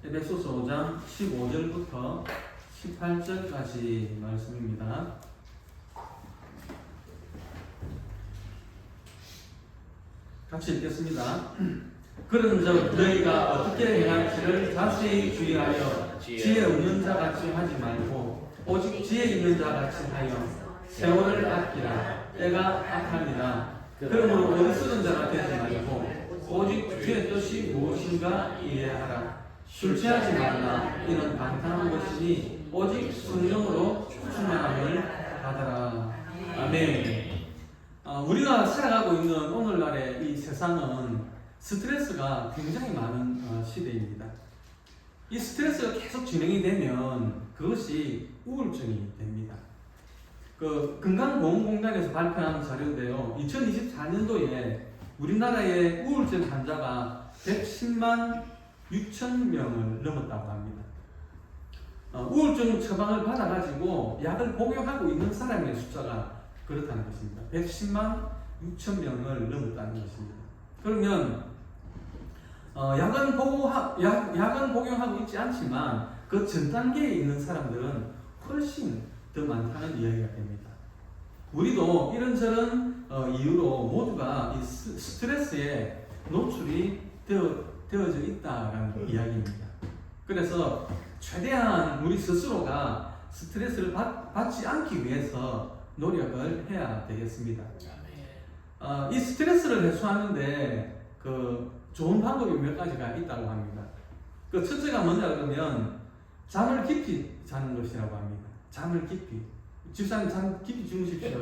에베소서 5장 15절부터 18절까지 말씀입니다. 같이 읽겠습니다. 그런즉 너희가 어떻게 행할지를 자세히 주의하여 지혜 없는 자 같이 하지 말고 오직 지혜 있는 자 같이 하여 세월을 아끼라. 때가 악합니다. 그러므로 어리석은 자가 되지 말고 오직 주의 뜻이 무엇인가 이해하라. 술 취하지 말라. 이는 방탕한 것이니 오직 성령으로 충만함을 받아라. 아멘. 우리가 살아가고 있는 오늘날의 이 세상은 스트레스가 굉장히 많은 시대입니다. 이 스트레스가 계속 진행이 되면 그것이 우울증이 됩니다. 건강보험공단에서 발표한 자료인데요. 2024년도에 우리나라의 우울증 환자가 110만 6천 명을 넘었다고 합니다. 우울증 처방을 받아가지고 약을 복용하고 있는 사람의 숫자가 그렇다는 것입니다. 110만 6천 명을 넘었다는 것입니다. 그러면 약은 복용하고 있지 않지만 그 전 단계에 있는 사람들은 훨씬 더 많다는 이야기가 됩니다. 우리도 이런저런 이유로 모두가 이 스트레스에 노출이 되어져 있다는 이야기입니다. 그래서 최대한 우리 스스로가 스트레스를 받지 않기 위해서 노력을 해야 되겠습니다. 이 스트레스를 해소하는데 좋은 방법이 몇 가지가 있다고 합니다. 첫째가 뭐냐 그러면 잠을 깊이 자는 것이라고 합니다. 잠을 깊이. 집사님 잠 깊이 주무십시오.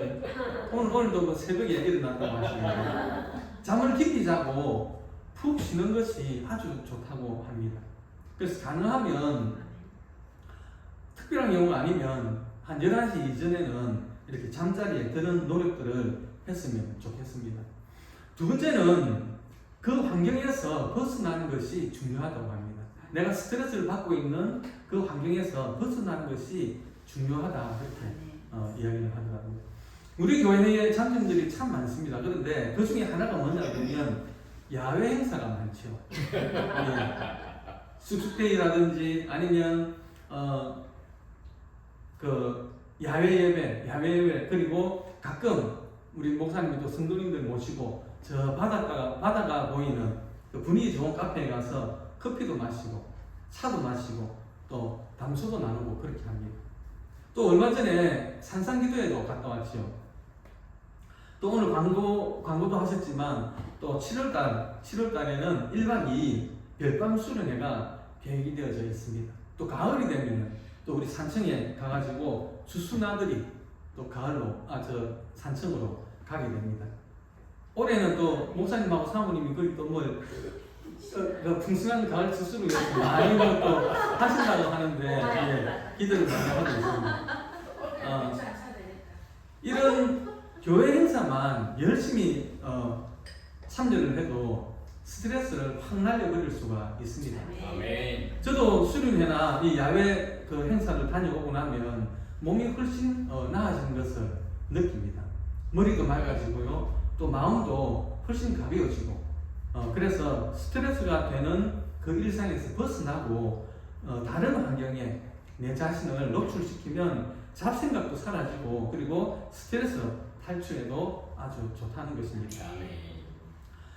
오늘도 새벽에 일어났다고 하시는데 잠을 깊이 자고 푹 쉬는 것이 아주 좋다고 합니다. 그래서 가능하면 특별한 경우가 아니면 한 11시 이전에는 이렇게 잠자리에 드는 노력들을 했으면 좋겠습니다. 두 번째는 그 환경에서 벗어나는 것이 중요하다고 합니다. 내가 스트레스를 받고 있는 그 환경에서 벗어나는 것이 중요하다 이렇게 이야기를 하더라고요. 우리 교회의 장점들이 참 많습니다. 그런데 그 중에 하나가 뭐냐 그러면 야외 행사가 많죠. 쑥쑥데이라든지 아니면 야외 예배 그리고 가끔 우리 목사님이 또 성도님들 모시고 저 바다가 보이는 그 분위기 좋은 카페에 가서 커피도 마시고 차도 마시고 또 담소도 나누고 그렇게 합니다. 또 얼마 전에 산상기도회도 갔다 왔죠. 또 오늘 광고도 하셨지만 또 7월달에는 1박 2일 별밤 수련회가 계획이 되어져 있습니다. 또 가을이 되면 또 우리 산청에 가가지고 수수나들이 또 산청으로 가게 됩니다. 올해는 또 목사님하고 사모님이 거기 또 풍성한 가을 수수를 위해서 많이 또 하신다고 하는데 기대를 많이 하고 있습니다. 이런 교회 행사만 열심히 참여를 해도 스트레스를 확 날려버릴 수가 있습니다. 아멘. 저도 수련회나 이 야외 행사를 다녀오고 나면 몸이 훨씬 나아지는 것을 느낍니다. 머리도 맑아지고요, 또 마음도 훨씬 가벼워지고, 그래서 스트레스가 되는 그 일상에서 벗어나고 다른 환경에 내 자신을 노출시키면 잡생각도 사라지고 그리고 스트레스 탈출에도 아주 좋다는 것입니다.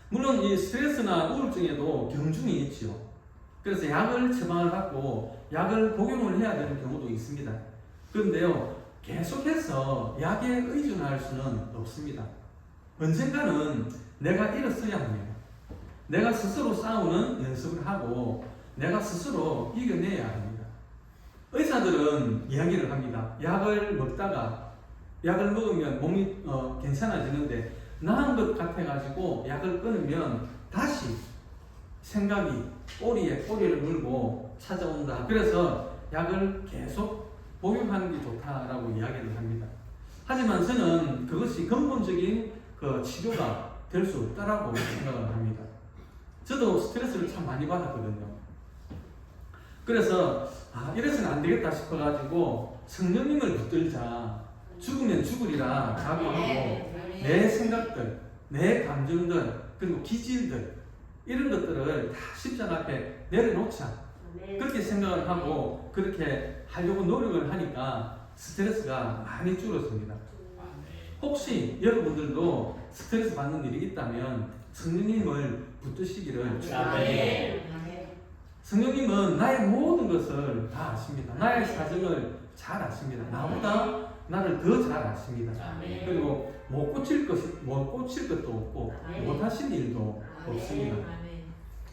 물론 이 스트레스나 우울증에도 경중이 있지요. 그래서 약을 처방을 받고 약을 복용을 해야 되는 경우도 있습니다. 그런데요, 계속해서 약에 의존할 수는 없습니다. 언젠가는 내가 일어서야 합니다. 내가 스스로 싸우는 연습을 하고 내가 스스로 이겨내야 합니다. 의사들은 이야기를 합니다. 약을 먹으면 몸이 괜찮아지는데 나은 것 같아가지고 약을 끊으면 다시 생각이 꼬리를 물고 찾아온다. 그래서 약을 계속 복용하는 게 좋다라고 이야기를 합니다. 하지만 저는 그것이 근본적인 치료가 될 수 없다라고 생각을 합니다. 저도 스트레스를 참 많이 받았거든요. 그래서 이래서는 안 되겠다 싶어가지고 성령님을 붙들자, 죽으면 죽으리라 각오하고 내 생각들, 내 감정들, 그리고 기질들 이런 것들을 다 십자가 앞에 내려놓자. 그렇게 생각을 하고 그렇게 하려고 노력을 하니까 스트레스가 많이 줄었습니다. 혹시 여러분들도 스트레스 받는 일이 있다면 성령님을 붙드시기를 축원합니다. 성령님은 나의 모든 것을 다 아십니다. 나의 사정을 잘 아십니다. 나보다 나를 더 잘 아십니다. 그리고 못 고칠 것도 없고 못하신 일도 없습니다.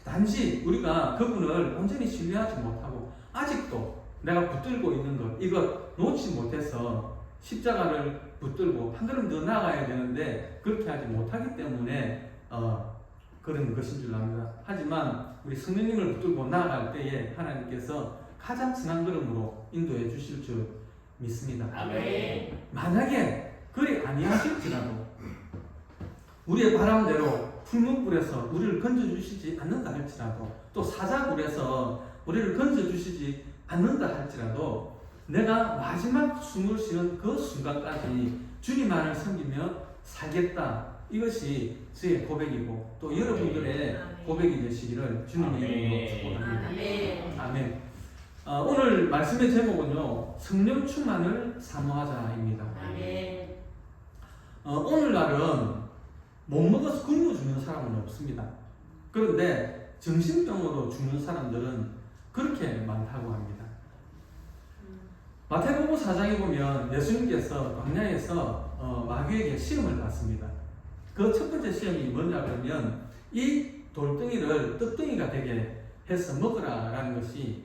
단지 우리가 그분을 온전히 신뢰하지 못하고 아직도 내가 붙들고 있는 것 이것 놓지 못해서 십자가를 붙들고 한 걸음 더 나아가야 되는데 그렇게 하지 못하기 때문에 그런 것인 줄 압니다. 하지만 우리 성령님을 붙들고 나아갈 때에 하나님께서 가장 선한 걸음으로 인도해 주실 줄 믿습니다. 아멘. 만약에 그리 아니하실지라도 우리의 바람대로 풀문불에서 우리를 건져주시지 않는다 할지라도 또 사자굴에서 우리를 건져주시지 않는다 할지라도 내가 마지막 숨을 쉬는 그 순간까지 주님만을 섬기며 살겠다. 이것이 저의 고백이고 또 여러분들의 고백이 되시기를 주님의 이름으로 축복합니다. 아멘. 오늘 말씀의 제목은요, 성령 충만을 사모하자입니다. 오늘날은 못 먹어서 굶어 죽는 사람은 없습니다. 그런데 정신병으로 죽는 사람들은 그렇게 많다고 합니다. 마태복음 4장에 보면 예수님께서 광야에서 마귀에게 시험을 받습니다. 그 첫 번째 시험이 뭐냐 그러면 이 돌덩이를 떡덩이가 되게 해서 먹으라라는 것이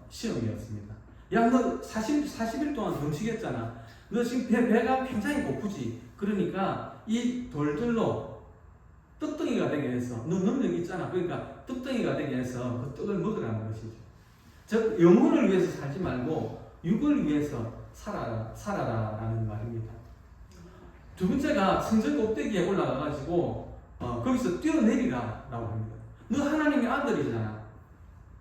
시험이었습니다. 야, 너 40일 동안 금식했잖아. 너 지금 배가 굉장히 고프지. 그러니까 이 돌들로 떡덩이가 되게 해서 너 능력 있잖아. 그러니까 떡덩이가 되게 해서 그 떡을 먹으라는 것이죠. 즉 영혼을 위해서 살지 말고 육을 위해서 살아라라는 말입니다. 두 번째가 성전 꼭대기에 올라가가지고 거기서 뛰어내리라라고 합니다. 너 하나님의 아들이잖아.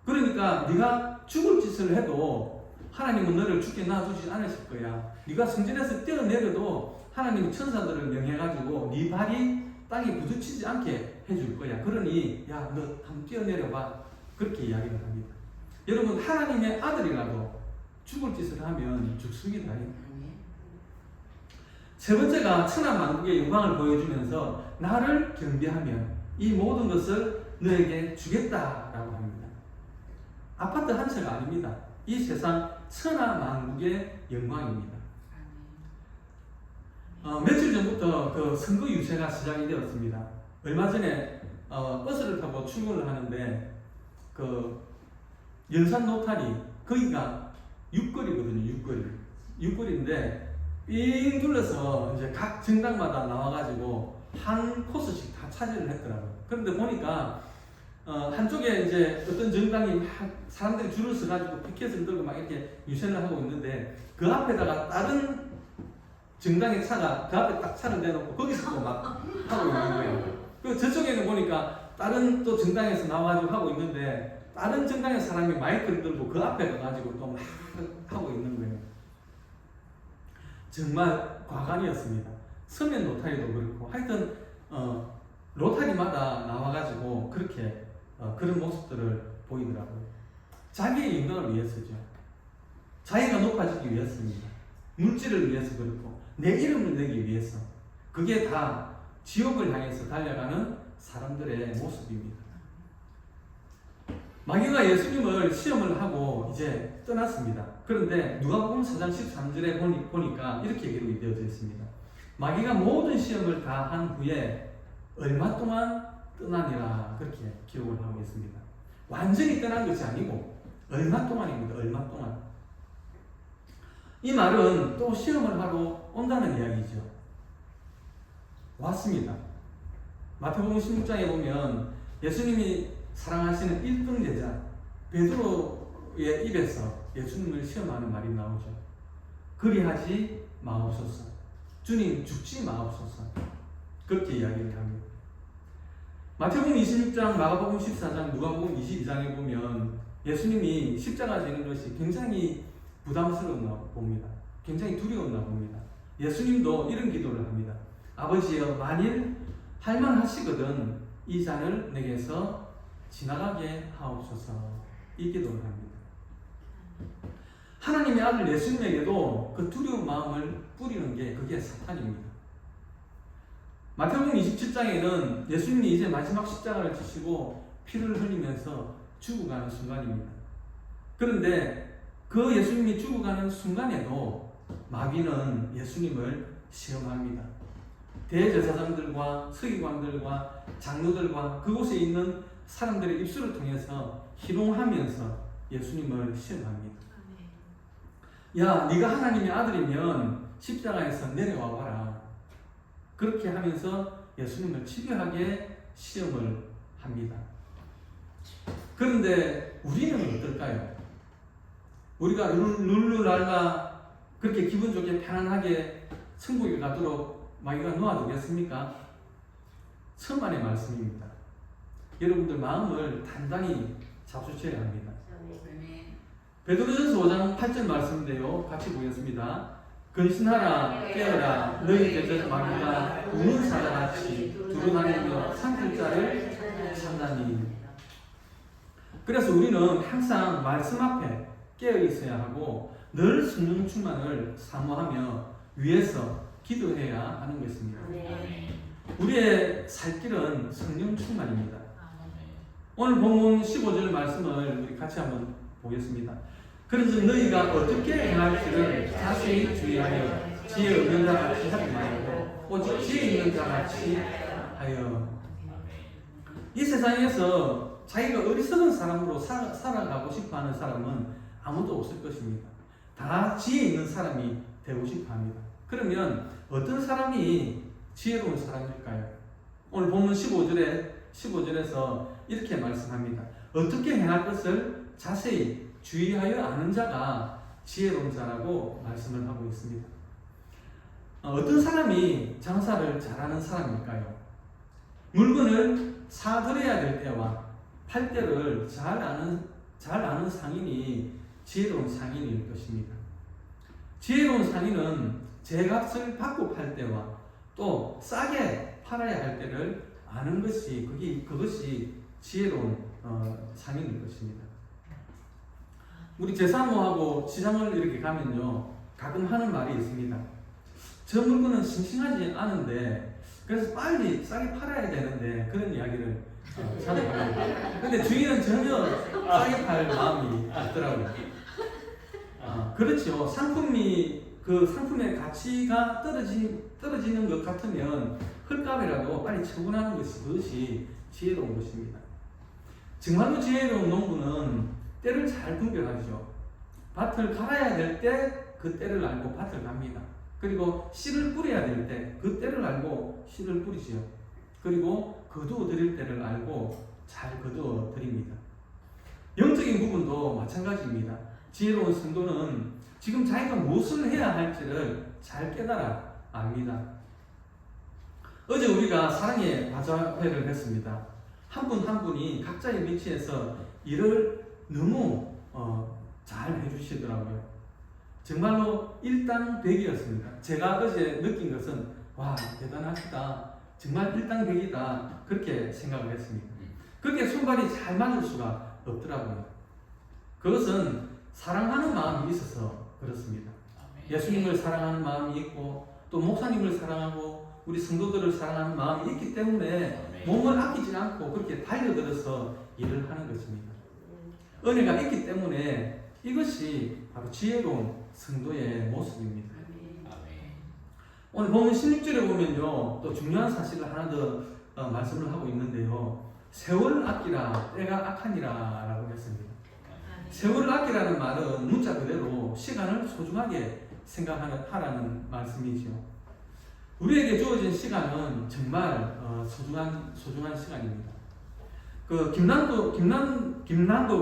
그러니까 네가 죽을 짓을 해도 하나님은 너를 죽게 놔두지 않으실 거야. 네가 성전에서 뛰어내려도 하나님이 천사들을 명해가지고 네 발이 땅에 부딪히지 않게 해줄 거야. 그러니 야, 너 한번 뛰어내려봐. 그렇게 이야기를 합니다. 여러분, 하나님의 아들이라도 죽을 짓을 하면 죽습니다. 세 번째가 천하만국의 영광을 보여주면서 나를 경배하면 이 모든 것을 너에게 주겠다라고 합니다. 아파트 한 채가 아닙니다. 이 세상 천하만국의 영광입니다. 며칠 전부터 그 선거 유세가 시작이 되었습니다. 얼마 전에 버스를 타고 출근을 하는데 그 연산 노타리 거기가 육거리거든요. 육거리인데 삥 둘러서 이제 각 정당마다 나와가지고 한 코스씩 다 차지를 했더라고요. 그런데 보니까 한쪽에 이제 어떤 정당이 막 사람들이 줄을 서가지고 피켓을 들고 막 이렇게 유세를 하고 있는데 그 앞에다가 다른 정당의 차가 그 앞에 딱 차를 내놓고 거기서 또 막 하고 있는 거예요. 그 저쪽에는 보니까 다른 또 정당에서 나와가지고 하고 있는데 다른 정당의 사람이 마이크를 들고 그 앞에 가가지고 또 막 하고 있는 거예요. 정말 과간이었습니다. 서면 로타리도 그렇고 하여튼 로타리마다 나와가지고 그렇게 그런 모습들을 보이더라고요. 자기의 영광을 위해서죠. 자기가 높아지기 위해서입니다. 물질을 위해서 그렇고 내 이름을 내기 위해서. 그게 다 지옥을 향해서 달려가는 사람들의 모습입니다. 마귀가 예수님을 시험을 하고 이제 떠났습니다. 그런데 누가복음 4장 13절에 보니까 이렇게 기록이 되어져 있습니다. 마귀가 모든 시험을 다 한 후에 얼마 동안 떠나니라 그렇게 기록을 하고 있습니다. 완전히 떠난 것이 아니고 얼마 동안입니다. 얼마 동안. 이 말은 또 시험을 하러 온다는 이야기죠. 왔습니다. 마태복음 16장에 보면 예수님이 사랑하시는 1등 제자 베드로의 입에서 예수님을 시험하는 말이 나오죠. 그리하지 마옵소서. 주님 죽지 마옵소서. 그렇게 이야기를 합니다. 마태복음 26장, 마가복음 14장, 누가복음 22장에 보면 예수님이 십자가 지는 것이 굉장히 부담스러웠나 봅니다. 굉장히 두려웠나 봅니다. 예수님도 이런 기도를 합니다. 아버지여, 만일 할만하시거든 이 잔을 내게서 지나가게 하옵소서. 이 기도를 합니다. 하나님의 아들 예수님에게도 그 두려운 마음을 뿌리는 게 그게 사탄입니다. 마태복음 27장에는 예수님이 이제 마지막 십자가를 지시고 피를 흘리면서 죽어가는 순간입니다. 그런데 그 예수님이 죽어가는 순간에도 마귀는 예수님을 시험합니다. 대제사장들과 서기관들과 장로들과 그곳에 있는 사람들의 입술을 통해서 희롱하면서 예수님을 시험합니다. 야, 네가 하나님의 아들이면 십자가에서 내려와 봐라. 그렇게 하면서 예수님을 집요하게 시험을 합니다. 그런데 우리는 어떨까요? 우리가 룰루랄라 그렇게 기분 좋게 편안하게 천국에 가도록 마귀가 놓아두겠습니까? 천만의 말씀입니다. 여러분들 마음을 단단히 잡수셔야 합니다. 베드로전서 5장 8절 말씀인데요. 같이 보겠습니다. 근신하라 깨어라 너희 대적 마귀가 우는 사자같이 두루다니며 삼킬 자를 찾나니. 그래서 우리는 항상 말씀 앞에 깨어 있어야 하고 늘 성령 충만을 사모하며 위에서 기도해야 하는 것입니다. 우리의 살 길은 성령 충만입니다. 오늘 본문 15절 말씀을 우리 같이 한번 보겠습니다. 그래서 너희가 어떻게 행할지를 자세히 주의하여 지혜 없는 자같이 하지 말고 오직 지혜 있는 자같이 하여. 이 세상에서 자기가 어리석은 사람으로 살아가고 싶어하는 사람은 아무도 없을 것입니다. 다 지혜 있는 사람이 되고 싶어합니다. 그러면 어떤 사람이 지혜로운 사람일까요? 오늘 본문 15절에서 이렇게 말씀합니다. 어떻게 행할 것을 자세히 주의하여 아는 자가 지혜로운 자라고 말씀을 하고 있습니다. 어떤 사람이 장사를 잘하는 사람일까요? 물건을 사들여야 될 때와 팔 때를 잘 아는 상인이 지혜로운 상인일 것입니다. 지혜로운 상인은 제값을 받고 팔 때와 또 싸게 팔아야 할 때를 아는 것이 그것이 지혜로운 상인일 것입니다. 우리 제사모하고 시장을 이렇게 가면요 가끔 하는 말이 있습니다. 저 물건은 싱싱하지 않은데 그래서 빨리 싸게 팔아야 되는데 그런 이야기를 자주 합니다. 근데 주인은 전혀 싸게 팔 마음이 없더라고요. 그렇죠. 그 상품의 가치가 떨어지는 것 같으면 헐값이라도 빨리 처분하는 그것이 지혜로운 것입니다. 정말로 지혜로운 농부는 때를 잘 분별하죠. 밭을 갈아야 될 때 그 때를 알고 밭을 갑니다. 그리고 씨를 뿌려야 될 때 그 때를 알고 씨를 뿌리지요. 그리고 거두어 드릴 때를 알고 잘 거두어 드립니다. 영적인 부분도 마찬가지입니다. 지혜로운 성도는 지금 자기가 무엇을 해야 할지를 잘 깨달아 압니다. 어제 우리가 사랑의 바자회를 했습니다. 한 분 한 분이 각자의 위치에서 일을 너무 잘 해주시더라고요. 정말로 일당백이었습니다. 제가 어제 느낀 것은 와 대단하시다. 정말 일당백이다. 그렇게 생각을 했습니다. 그렇게 손발이 잘 맞을 수가 없더라고요. 그것은 사랑하는 마음이 있어서 그렇습니다. 예수님을 사랑하는 마음이 있고 또 목사님을 사랑하고 우리 성도들을 사랑하는 마음이 있기 때문에 몸을 아끼지 않고 그렇게 달려들어서 일을 하는 것입니다. 은혜가 있기 때문에 이것이 바로 지혜로운 성도의 모습입니다. 오늘 본문 16절에 보면요 또 중요한 사실을 하나 더 말씀을 하고 있는데요. 세월을 아끼라 때가 악하니라 라고 했습니다. 세월을 아끼라는 말은 문자 그대로 시간을 소중하게 생각하라는 말씀이죠. 우리에게 주어진 시간은 정말 소중한 시간입니다. 그 김난도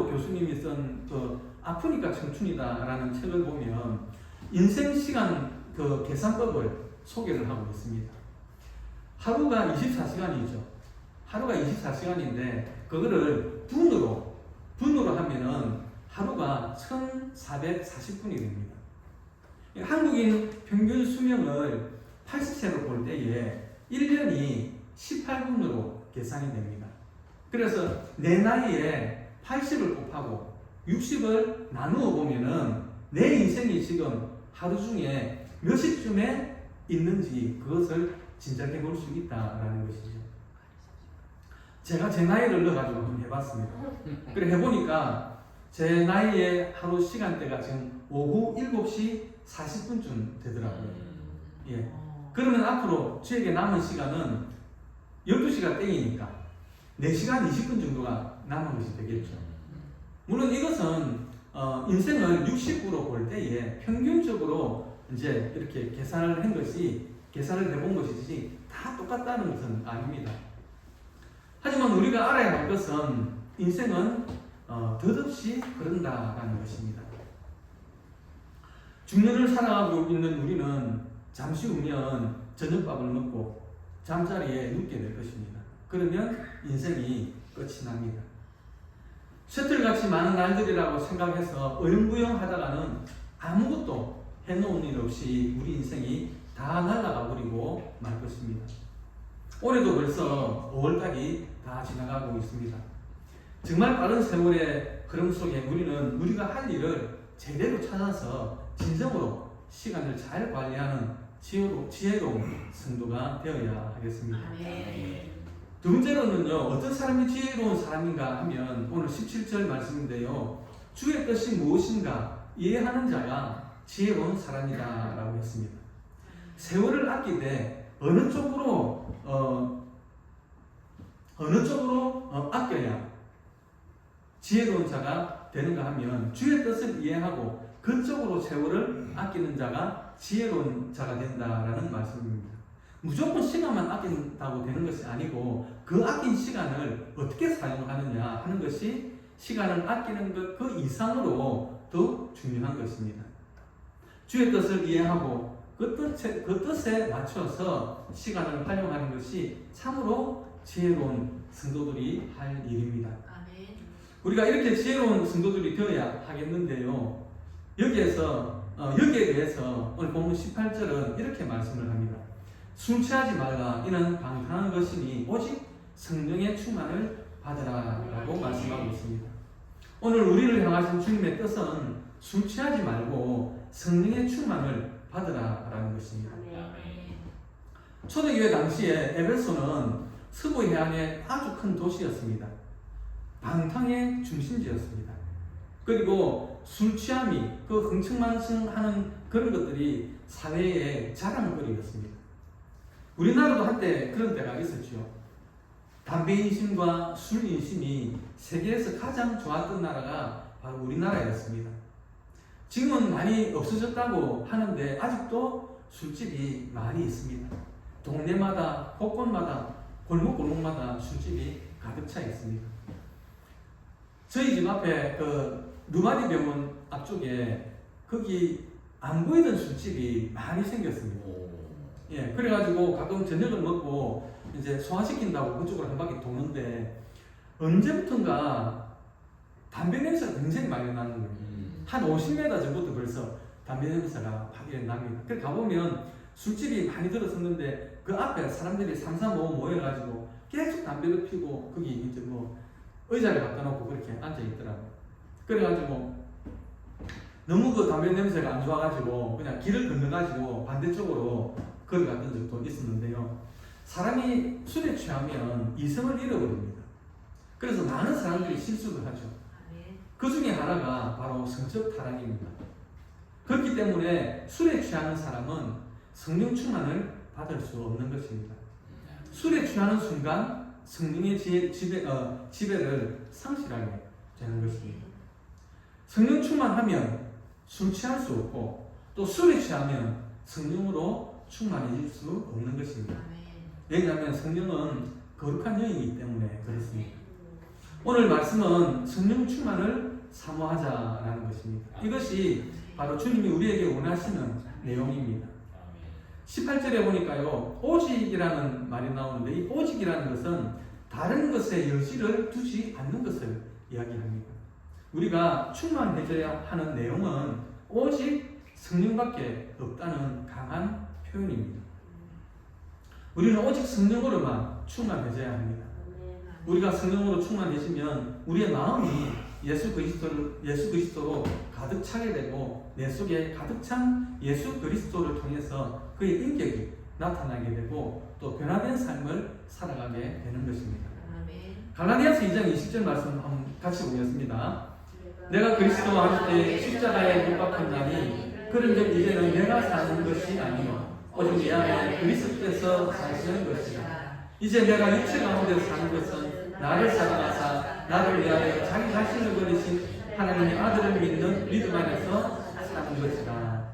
교수님이 쓴 그 아프니까 청춘이다라는 책을 보면 인생 시간 그 계산법을 소개를 하고 있습니다. 하루가 24시간이죠. 하루가 24시간인데 그거를 분으로 하면은 하루가 1440분이 됩니다. 한국인 평균 수명을 80세로 볼 때에 1년이 18분으로 계산이 됩니다. 그래서 내 나이에 80을 곱하고 60을 나누어 보면은 내 인생이 지금 하루 중에 몇 시쯤에 있는지 그것을 짐작해 볼 수 있다라는 것이죠. 제가 제 나이를 넣어가지고 한번 해봤습니다. 그래 해보니까 제 나이의 하루 시간대가 지금 오후 7시 40분쯤 되더라고요. 예. 그러면 앞으로 저에게 남은 시간은 12시가 땡이니까 4시간 20분 정도가 남은 것이 되겠죠. 물론 이것은 인생을 60으로 볼 때에 평균적으로 이제 이렇게 계산을 해본 것이지 다 똑같다는 것은 아닙니다. 하지만 우리가 알아야 할 것은 인생은 덧없이 흐른다라는 것입니다. 중년을 살아가고 있는 우리는 잠시 후면 저녁밥을 먹고 잠자리에 눕게 될 것입니다. 그러면 인생이 끝이 납니다. 셔틀같이 많은 날들이라고 생각해서 어영부영 하다가는 아무것도 해놓은 일 없이 우리 인생이 다 날아가 버리고 말 것입니다. 올해도 벌써 5월달이 다 지나가고 있습니다. 정말 빠른 세월의 흐름 속에 우리는 우리가 할 일을 제대로 찾아서 진정으로 시간을 잘 관리하는 지혜로운 성도가 되어야 하겠습니다. 두 번째로는요, 어떤 사람이 지혜로운 사람인가 하면 오늘 17절 말씀인데요, 주의 뜻이 무엇인가 이해하는 자가 지혜로운 사람이다 라고 했습니다. 세월을 아끼되 어느 쪽으로 아껴야 지혜로운 자가 되는가 하면 주의 뜻을 이해하고 그쪽으로 세월을 아끼는 자가 지혜로운 자가 된다라는 말씀입니다. 무조건 시간만 아낀다고 되는 것이 아니고 그 아낀 시간을 어떻게 사용하느냐 하는 것이 시간을 아끼는 것 그 이상으로 더 중요한 것입니다. 주의 뜻을 이해하고 그 뜻에 맞춰서 시간을 활용하는 것이 참으로 지혜로운 성도들이 할 일입니다. 우리가 이렇게 지혜로운 성도들이 되어야 하겠는데요. 여기에 대해서 오늘 본문 18절은 이렇게 말씀을 합니다. 술 취하지 말라. 이는 방탕한 것이니 오직 성령의 충만을 받으라 라고 말씀하고 있습니다. 오늘 우리를 향하신 주님의 뜻은 술 취하지 말고 성령의 충만을 받으라 라는 것입니다. 초대교회 당시에 에베소는 서부 해안의 아주 큰 도시였습니다. 방탕의 중심지였습니다. 그리고 술 취함이 그 흥청망청하는 그런 것들이 사회의 자랑거리였습니다. 우리나라도 한때 그런 때가 있었죠. 담배 인심과 술 인심이 세계에서 가장 좋았던 나라가 바로 우리나라였습니다. 지금은 많이 없어졌다고 하는데 아직도 술집이 많이 있습니다. 동네마다 곳곳마다 골목골목마다 술집이 가득 차 있습니다. 저희 집 앞에 그 루마디 병원 앞쪽에 거기 안 보이던 술집이 많이 생겼습니다. 예, 그래가지고 가끔 저녁을 먹고 이제 소화시킨다고 그쪽으로 한 바퀴 도는데 언제부턴가 담배 냄새가 굉장히 많이 나는 거예요. 한 50m 전부터 벌써 담배 냄새가 확연히 납니다. 그래 가보면 술집이 많이 들어섰는데 그 앞에 사람들이 3, 4, 5 모여가지고 계속 담배를 피우고 거기 이제 뭐 의자를 갖다 놓고 그렇게 앉아 있더라고요. 그래가지고 너무 그 담배 냄새가 안 좋아가지고 그냥 길을 건너가지고 반대쪽으로 걸어갔던 적도 있었는데요. 사람이 술에 취하면 이성을 잃어버립니다. 그래서 많은 사람들이 실수를 하죠. 그 중에 하나가 바로 성적 타락입니다. 그렇기 때문에 술에 취하는 사람은 성령 충만을 받을 수 없는 것입니다. 술에 취하는 순간 성령의 지배를 상실하게 되는 것입니다. 성령 충만하면 술 취할 수 없고 또 술에 취하면 성령으로 충만해질 수 없는 것입니다. 왜냐하면 성령은 거룩한 영이기 때문에 그렇습니다. 오늘 말씀은 성령 충만을 사모하자라는 것입니다. 이것이 바로 주님이 우리에게 원하시는 내용입니다. 18절에 보니까요, 오직이라는 말이 나오는데 이 오직이라는 것은 다른 것에 여지를 두지 않는 것을 이야기합니다. 우리가 충만해져야 하는 내용은 오직 성령밖에 없다는 강한 표현입니다. 우리는 오직 성령으로만 충만해져야 합니다. 우리가 성령으로 충만해지면 우리의 마음이 예수 그리스도로 가득 차게 되고 내 속에 가득 찬 예수 그리스도를 통해서 그의 인격이 나타나게 되고 또 변화된 삶을 살아가게 되는 것입니다. 갈라디아서 2장 20절 말씀 한번 같이 보겠습니다. 내가 그리스도와 함께 십자가에 못 박혔나니 그런즉 이제는 내가 사는 것이 아니요 오직 내 안에 그리스도께서 사시는 것이라. 이제 내가 육체 가운데 사는 것은 나를 사랑하사 나를 위하여 자기 자신을 버리신 하나님의 아들을 믿는 믿음 안에서 사는 것이다.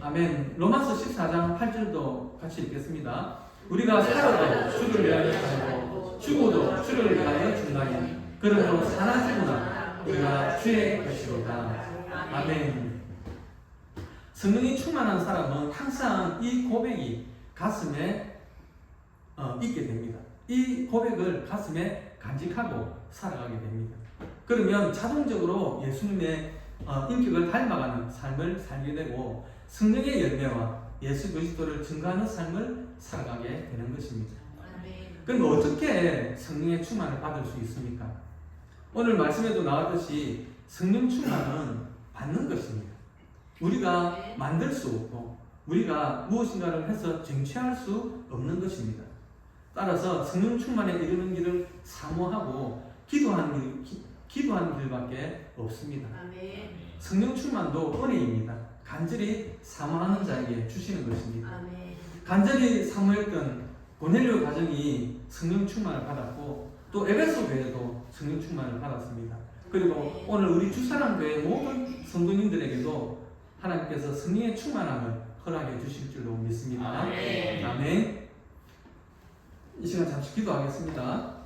아멘. 로마서 14장 8절도 같이 읽겠습니다. 우리가 살아도 주를 위하여 살고 죽어도 주를 위하여 죽나니 그러므로 사나 죽으나 우리가 주의 것이로다. 아멘. 성령이 충만한 사람은 항상 이 고백이 가슴에 있게 됩니다. 이 고백을 가슴에 간직하고 살아가게 됩니다. 그러면 자동적으로 예수님의 인격을 닮아가는 삶을 살게 되고 성령의 열매와 예수 그리스도를 증거하는 삶을 살아가게 되는 것입니다. 그럼 어떻게 성령의 충만을 받을 수 있습니까? 오늘 말씀에도 나왔듯이 성령 충만은 받는 것입니다. 우리가 만들 수 없고 우리가 무엇인가를 해서 쟁취할 수 없는 것입니다. 따라서 성령 충만에 이르는 길을 사모하고 기도하는 길밖에 없습니다. 성령 충만도 은혜입니다. 간절히 사모하는 자에게 주시는 것입니다. 간절히 사모했던 고넬료 가정이 성령 충만을 받았고 또 에베소 교회도 성령 충만을 받았습니다. 그리고 오늘 우리 주사랑교회 모든 성도님들에게도 하나님께서 성령의 충만함을 허락해 주실 줄로 믿습니다. 아멘. 이 시간 잠시 기도하겠습니다.